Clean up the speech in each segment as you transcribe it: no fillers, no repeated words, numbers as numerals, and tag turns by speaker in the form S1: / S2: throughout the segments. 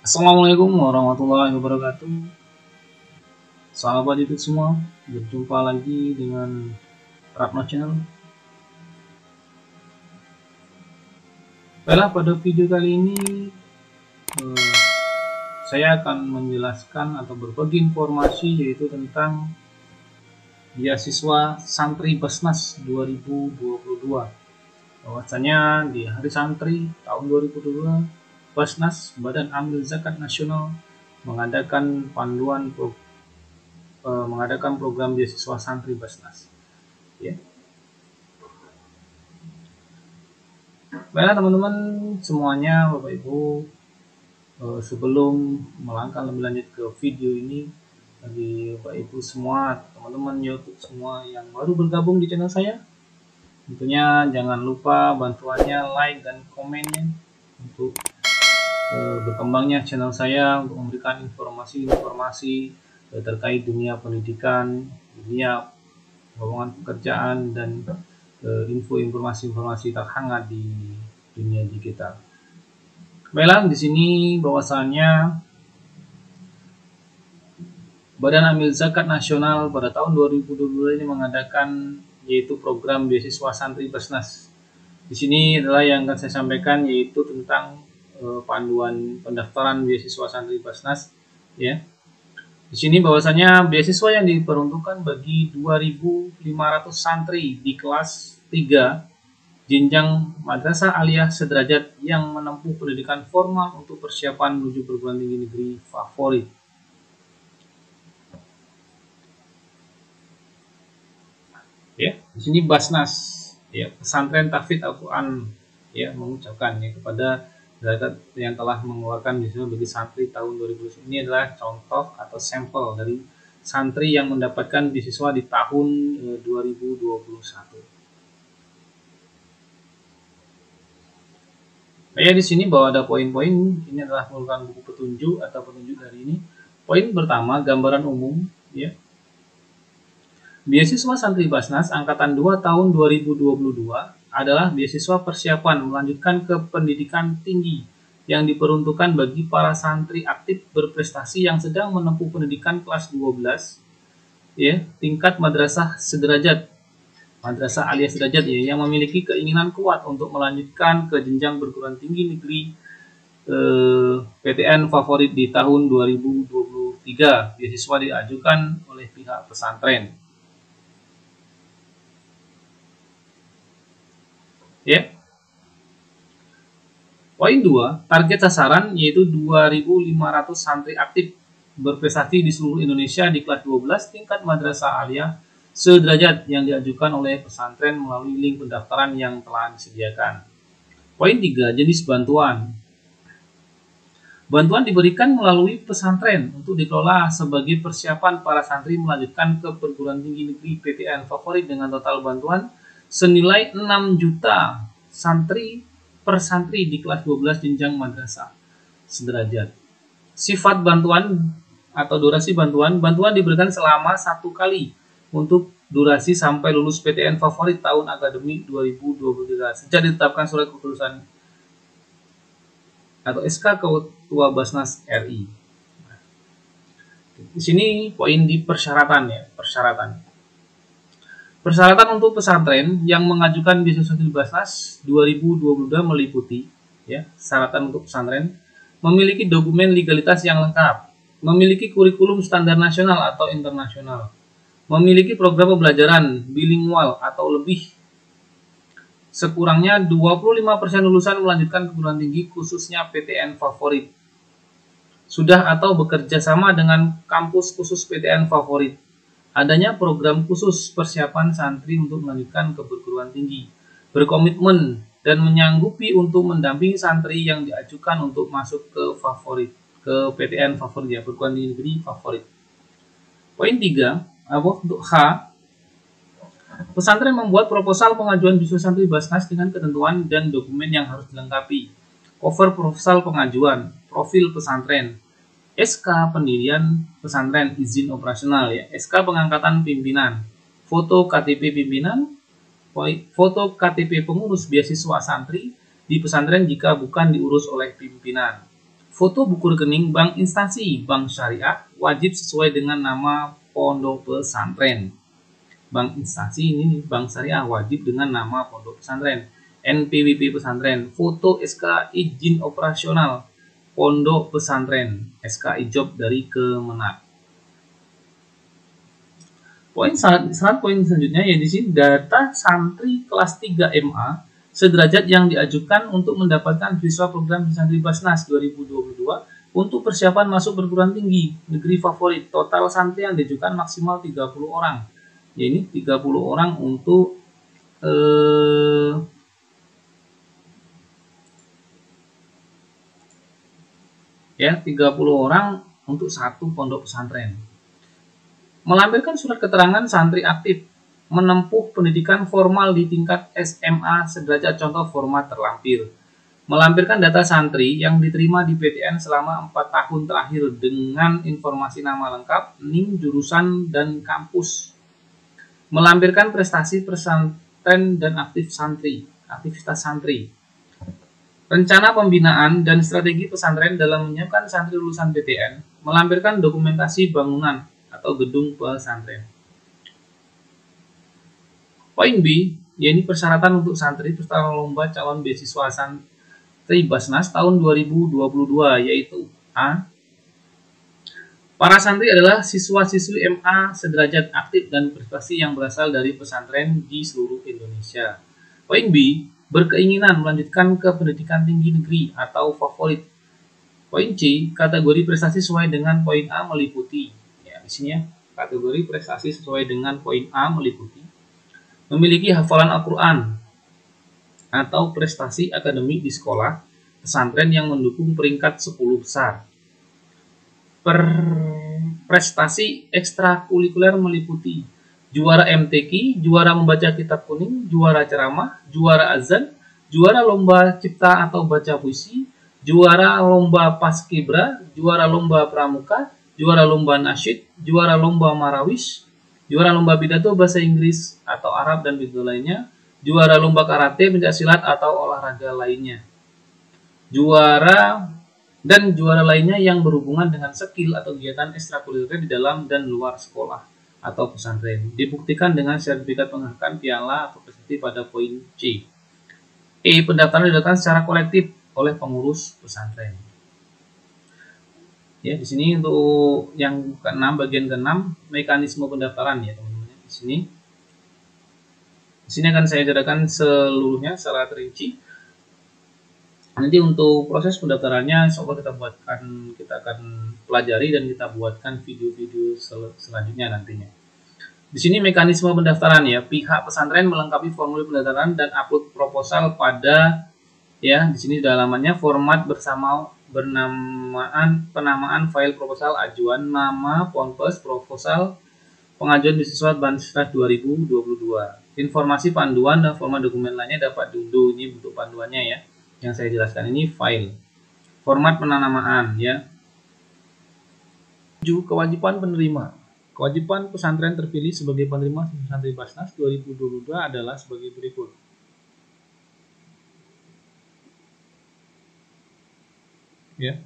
S1: Assalamualaikum warahmatullahi wabarakatuh. Sahabat YouTube semua, berjumpa lagi dengan Ratno Channel. Baiklah, pada video kali ini saya akan menjelaskan atau berbagi informasi yaitu tentang beasiswa Santri Basnas 2022. Bahwasanya di Hari Santri tahun 2022, Basnas Badan Amil Zakat Nasional mengadakan program beasiswa Santri Basnas. Ya. Baiklah teman-teman semuanya, Bapak Ibu, sebelum melangkah lebih lanjut ke video ini, bagi Bapak Ibu semua, teman-teman YouTube semua yang baru bergabung di channel saya, tentunya jangan lupa bantuannya like dan komennya untuk berkembangnya channel saya, untuk memberikan informasi-informasi terkait dunia pendidikan, dunia lowongan pekerjaan, dan informasi terhangat di dunia digital. Baiklah, di sini bahwasannya Badan Amil Zakat Nasional pada tahun 2022 ini mengadakan yaitu program beasiswa Santri Basnas. Di sini adalah yang akan saya sampaikan yaitu tentang panduan pendaftaran beasiswa Santri Basnas, ya. Di sini bahwasanya beasiswa yang diperuntukkan bagi 2.500 santri di kelas 3 jenjang madrasah aliyah sederajat yang menempuh pendidikan formal untuk persiapan menuju perguruan tinggi negeri favorit. Ya, di sini Basnas, ya, Pesantren Tahfidz Al-Quran, ya, mengucapkan ya kepada yang telah mengeluarkan beasiswa bagi santri tahun 2020. Ini adalah contoh atau sampel dari santri yang mendapatkan beasiswa di tahun 2021. Ya, di sini bahwa ada poin-poin. Ini adalah merupakan buku petunjuk atau petunjuk dari ini. Poin pertama, gambaran umum, ya. Beasiswa Santri Basnas Angkatan 2 tahun 2022 adalah beasiswa persiapan melanjutkan ke pendidikan tinggi yang diperuntukkan bagi para santri aktif berprestasi yang sedang menempuh pendidikan kelas 12, ya, tingkat madrasah sederajat, madrasah aliyah sederajat, ya, yang memiliki keinginan kuat untuk melanjutkan ke jenjang perguruan tinggi negeri PTN favorit di tahun 2023. Beasiswa diajukan oleh pihak pesantren. Ya. Poin 2, target sasaran yaitu 2.500 santri aktif berprestasi di seluruh Indonesia di kelas 12 tingkat madrasah aliyah sederajat yang diajukan oleh pesantren melalui link pendaftaran yang telah disediakan. Poin 3, jenis bantuan. Bantuan diberikan melalui pesantren untuk dikelola sebagai persiapan para santri melanjutkan ke perguruan tinggi negeri PTN favorit dengan total bantuan senilai 6 juta santri per santri di kelas 12 jenjang madrasah sederajat. Sifat bantuan atau durasi bantuan diberikan selama 1 kali untuk durasi sampai lulus PTN favorit tahun akademik 2023 sejak ditetapkan surat keputusan atau SK Ketua Basnas RI. Di sini poin di persyaratan, ya, Persyaratan untuk pesantren yang mengajukan beasiswa Santri Basnas 2022 meliputi, ya, syaratan untuk pesantren memiliki dokumen legalitas yang lengkap, memiliki kurikulum standar nasional atau internasional, memiliki program pembelajaran bilingual atau lebih, sekurangnya 25% lulusan melanjutkan perguruan tinggi khususnya PTN favorit, sudah atau bekerja sama dengan kampus khusus PTN favorit, adanya program khusus persiapan santri untuk melanjutkan ke perguruan tinggi, berkomitmen dan menyanggupi untuk mendampingi santri yang diajukan untuk masuk ke PTN favorit, ya, perguruan tinggi negeri favorit. Poin 3, untuk H, pesantren membuat proposal pengajuan beasiswa Santri Basnas dengan ketentuan dan dokumen yang harus dilengkapi. Cover proposal pengajuan, profil pesantren, SK pendirian pesantren, izin operasional, ya, SK pengangkatan pimpinan, foto KTP pimpinan, foto KTP pengurus beasiswa santri di pesantren jika bukan diurus oleh pimpinan, Foto buku rekening bank instansi bank syariah wajib sesuai dengan nama pondok pesantren. Bank instansi ini bank syariah wajib dengan nama pondok pesantren. NPWP pesantren, foto SK izin operasional pondok pesantren, SK ijob dari Kemenak. Poin selanjutnya ya di sini data santri kelas 3 MA sederajat yang diajukan untuk mendapatkan beasiswa program santri Basnas 2022 untuk persiapan masuk perguruan tinggi negeri favorit. Total santri yang diajukan maksimal 30 orang. Ya ini 30 orang untuk 30 orang untuk satu pondok pesantren. Melampirkan surat keterangan santri aktif menempuh pendidikan formal di tingkat SMA sederajat contoh format terlampir. Melampirkan data santri yang diterima di PTN selama 4 tahun terakhir dengan informasi nama lengkap, NIM, jurusan, dan kampus. Melampirkan prestasi pesantren dan aktivitas santri. Rencana pembinaan dan strategi pesantren dalam menyiapkan santri lulusan PTN. Melampirkan dokumentasi bangunan atau gedung pesantren. Poin B, yaitu persyaratan untuk santri peserta lomba calon beasiswa santri Basnas tahun 2022, yaitu A. Para santri adalah siswa-siswi MA sederajat aktif dan berprestasi yang berasal dari pesantren di seluruh Indonesia. Poin B, berkeinginan melanjutkan ke pendidikan tinggi negeri atau favorit. Poin C, kategori prestasi sesuai dengan poin A meliputi. Di sini ya, kategori prestasi sesuai dengan poin A meliputi memiliki hafalan Al-Quran atau prestasi akademik di sekolah pesantren yang mendukung peringkat 10 besar. Prestasi ekstrakurikuler meliputi juara MTQ, juara membaca kitab kuning, juara ceramah, juara azan, juara lomba cipta atau baca puisi, juara lomba paskibra, juara lomba pramuka, juara lomba nasyid, juara lomba marawis, juara lomba pidato bahasa Inggris atau Arab dan pidato lainnya, juara lomba karate, pencaksilat atau olahraga lainnya. Juara lainnya yang berhubungan dengan skill atau kegiatan ekstrakurikuler di dalam dan luar sekolah atau pesantren. Dibuktikan dengan sertifikat penghargaan piala atau prestasi pada poin C. E. Pendaftaran dilakukan secara kolektif oleh pengurus pesantren. Ya, di sini untuk yang ke-6, bagian ke-6, mekanisme pendaftaran ya teman-teman. Di sini akan saya jelaskan seluruhnya secara terinci. Nanti untuk proses pendaftarannya coba kita akan pelajari dan kita buatkan video-video selanjutnya nantinya. Di sini mekanisme pendaftaran ya, pihak pesantren melengkapi formulir pendaftaran dan upload proposal pada ya, di sini dalamannya format penamaan file proposal ajuan, nama, ponpes, proposal, pengajuan beasiswa Basnas 2022. Informasi panduan dan format dokumen lainnya dapat diunduh. Ini bentuk panduannya ya. Yang saya jelaskan ini file. Format penamaan ya. 7. Kewajiban penerima. Kewajiban pesantren terpilih sebagai penerima santri Basnas 2022 adalah sebagai berikut. Ya.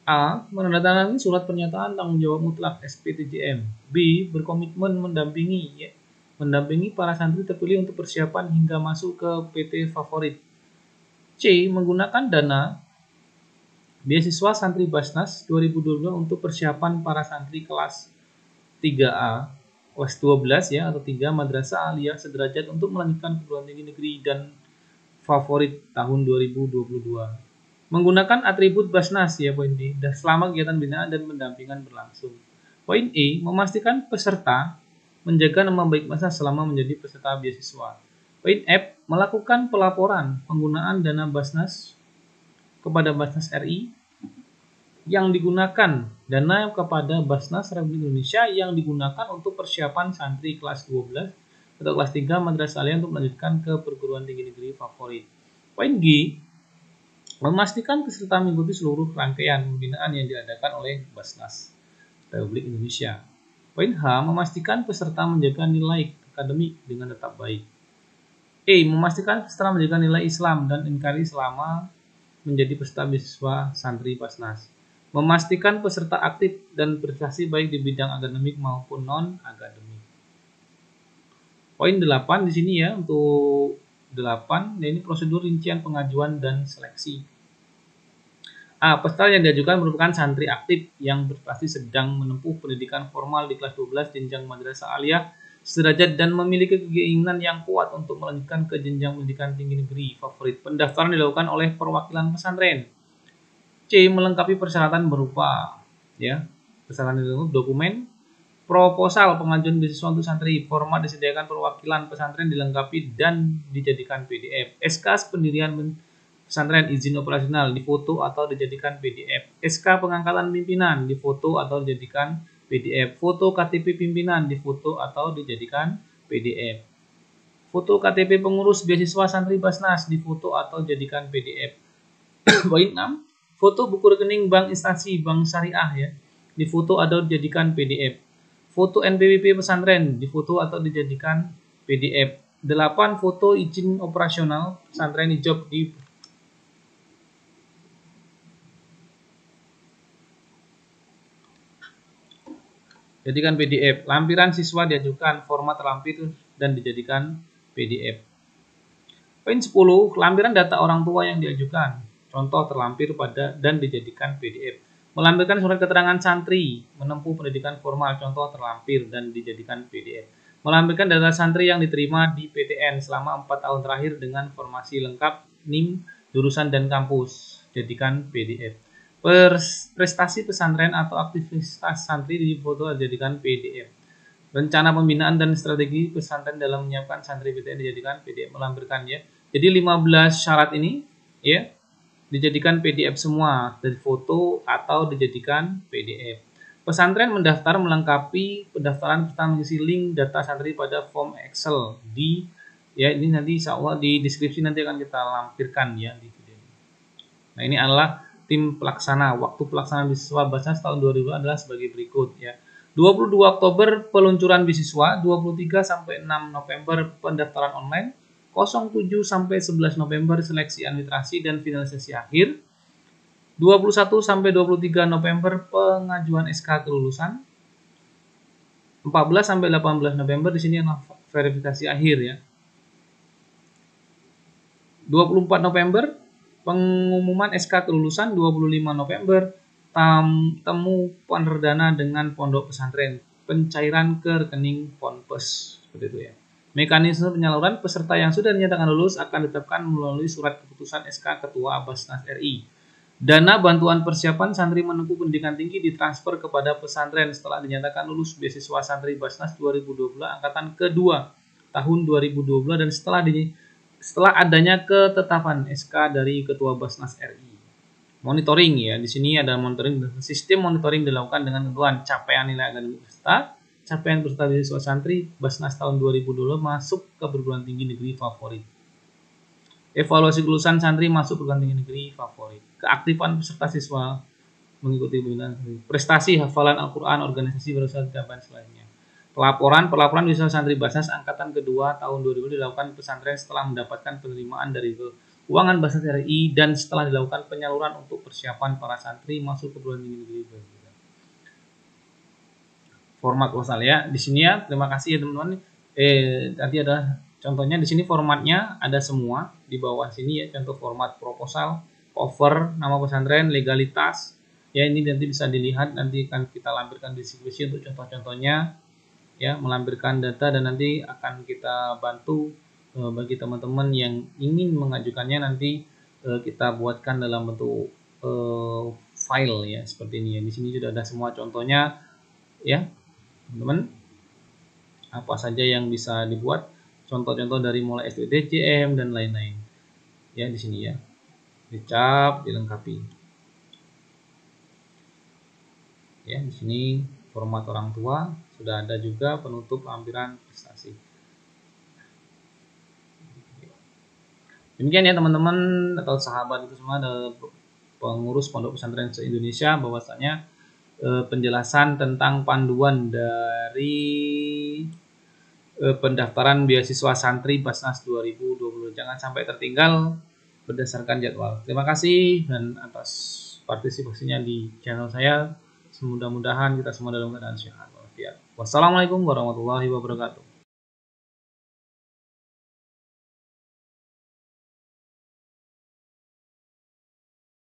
S1: A. Menandatangani surat pernyataan tanggung jawab mutlak SPTJM. B. Berkomitmen mendampingi para santri terpilih untuk persiapan hingga masuk ke PT favorit. C. Menggunakan dana beasiswa santri Basnas 2022 untuk persiapan para santri kelas 3A, kelas 12 ya, atau 3 madrasah aliyah sederajat untuk melanjutkan perguruan tinggi negeri dan favorit tahun 2022. Menggunakan atribut Basnas ya, poin D, dan selama kegiatan binaan dan pendampingan berlangsung. Poin E, memastikan peserta menjaga nama baik Basnas selama menjadi peserta beasiswa. Poin F, melakukan pelaporan penggunaan dana Basnas kepada Basnas RI yang digunakan, dana kepada Basnas Republik Indonesia yang digunakan untuk persiapan santri kelas 12 atau kelas 3 madrasah aliyah untuk melanjutkan ke perguruan tinggi negeri favorit. Poin G, memastikan peserta mengikuti seluruh rangkaian pembinaan yang diadakan oleh Basnas Republik Indonesia. Poin H, memastikan peserta menjaga nilai akademik dengan tetap baik. E, memastikan peserta menjaga nilai Islam dan NKRI selama menjadi peserta beasiswa santri Basnas. Memastikan peserta aktif dan berprestasi baik di bidang akademik maupun non-akademik. Poin 8 di sini ya, untuk 8, ini prosedur rincian pengajuan dan seleksi. Peserta yang diajukan merupakan santri aktif yang berprestasi sedang menempuh pendidikan formal di kelas 12 jenjang madrasah aliyah sederajat dan memiliki keinginan yang kuat untuk melanjutkan ke jenjang pendidikan tinggi negeri favorit. Pendaftaran dilakukan oleh perwakilan pesantren. C. Melengkapi persyaratan berupa persyaratan itu dokumen, proposal pengajuan beasiswa untuk santri, format disediakan perwakilan pesantren dilengkapi dan dijadikan PDF. SK pendirian pesantren izin operasional difoto atau dijadikan PDF. SK pengangkatan pimpinan difoto atau dijadikan PDF. Foto KTP pimpinan difoto atau dijadikan PDF. Foto KTP pengurus beasiswa santri Basnas difoto atau dijadikan PDF. Poin 6. Foto buku rekening bank instansi bank syariah difoto atau dijadikan PDF. Foto NPWP pesantren difoto atau dijadikan PDF. 8. Foto izin operasional pesantren hijab jadikan PDF. Lampiran siswa diajukan, format terlampir dan dijadikan PDF. Poin 10. Lampiran data orang tua yang diajukan, contoh terlampir pada dan dijadikan PDF. Melampirkan surat keterangan santri menempuh pendidikan formal, contoh terlampir dan dijadikan PDF. Melampirkan data santri yang diterima di PTN selama 4 tahun terakhir dengan informasi lengkap, NIM, jurusan dan kampus, jadikan PDF. Prestasi pesantren atau aktivitas santri difoto dijadikan PDF. Rencana pembinaan dan strategi pesantren dalam menyiapkan santri PTN dijadikan PDF. Melampirkan Jadi 15 syarat ini dijadikan PDF semua, dari foto atau dijadikan PDF. Pesantren mendaftar melengkapi pendaftaran serta mengisi link data santri pada form Excel ini nanti insya Allah di deskripsi nanti akan kita lampirkan di video ini. Nah, ini adalah tim pelaksana. Waktu pelaksanaan beasiswa Basnas tahun 2020 adalah sebagai berikut 22 Oktober peluncuran beasiswa, 23 sampai 6 November pendaftaran online, 07 sampai 11 November seleksi administrasi dan finalisasi akhir, 21 sampai 23 November pengajuan SK kelulusan, 14 sampai 18 November di sini adalah verifikasi akhir 24 November pengumuman SK kelulusan, 25 November temu perdana dengan pondok pesantren, pencairan ke rekening Ponpes, seperti itu Mekanisme penyaluran peserta yang sudah dinyatakan lulus akan ditetapkan melalui surat keputusan SK Ketua Basnas RI. Dana bantuan persiapan santri menempuh pendidikan tinggi ditransfer kepada pesantren setelah dinyatakan lulus beasiswa santri Basnas 2020 angkatan kedua tahun 2020 dan setelah adanya ketetapan SK dari Ketua Basnas RI. Monitoring di sini ada monitoring. Sistem monitoring dilakukan dengan tentuan capaian nilai akademik peserta, capaian peserta beasiswa santri Basnas tahun 2020 masuk ke perguruan tinggi negeri favorit. Evaluasi kelulusan santri masuk perguruan tinggi negeri favorit. Keaktifan peserta siswa mengikuti pembinaan, prestasi hafalan Al-Quran, organisasi berusaha dan selainnya. Pelaporan beasiswa santri Basnas angkatan kedua tahun 2020 dilakukan pesantren setelah mendapatkan penerimaan dari keuangan Basnas RI dan setelah dilakukan penyaluran untuk persiapan para santri masuk ke perguruan tinggi negeri. Format proposal di sini terima kasih teman-teman. Tadi ada contohnya di sini, formatnya ada semua di bawah sini contoh format proposal, cover, nama pesantren, legalitas ini nanti bisa dilihat, nanti akan kita lampirkan di deskripsi untuk contoh-contohnya melampirkan data dan nanti akan kita bantu bagi teman-teman yang ingin mengajukannya nanti kita buatkan dalam bentuk file seperti ini Di sini sudah ada semua contohnya teman-teman, apa saja yang bisa dibuat, contoh-contoh dari mulai STDCM dan lain-lain di sini dicap, dilengkapi di sini format orang tua sudah ada juga, penutup lampiran prestasi. Demikian teman-teman atau sahabat itu semua, ada pengurus pondok pesantren se-Indonesia, bahwasanya penjelasan tentang panduan dari pendaftaran beasiswa santri Basnas 2020. Jangan sampai tertinggal berdasarkan jadwal. Terima kasih dan atas partisipasinya di channel saya. Mudah-mudahan kita semua dalam keadaan sehat walafiat. Wassalamualaikum warahmatullahi wabarakatuh.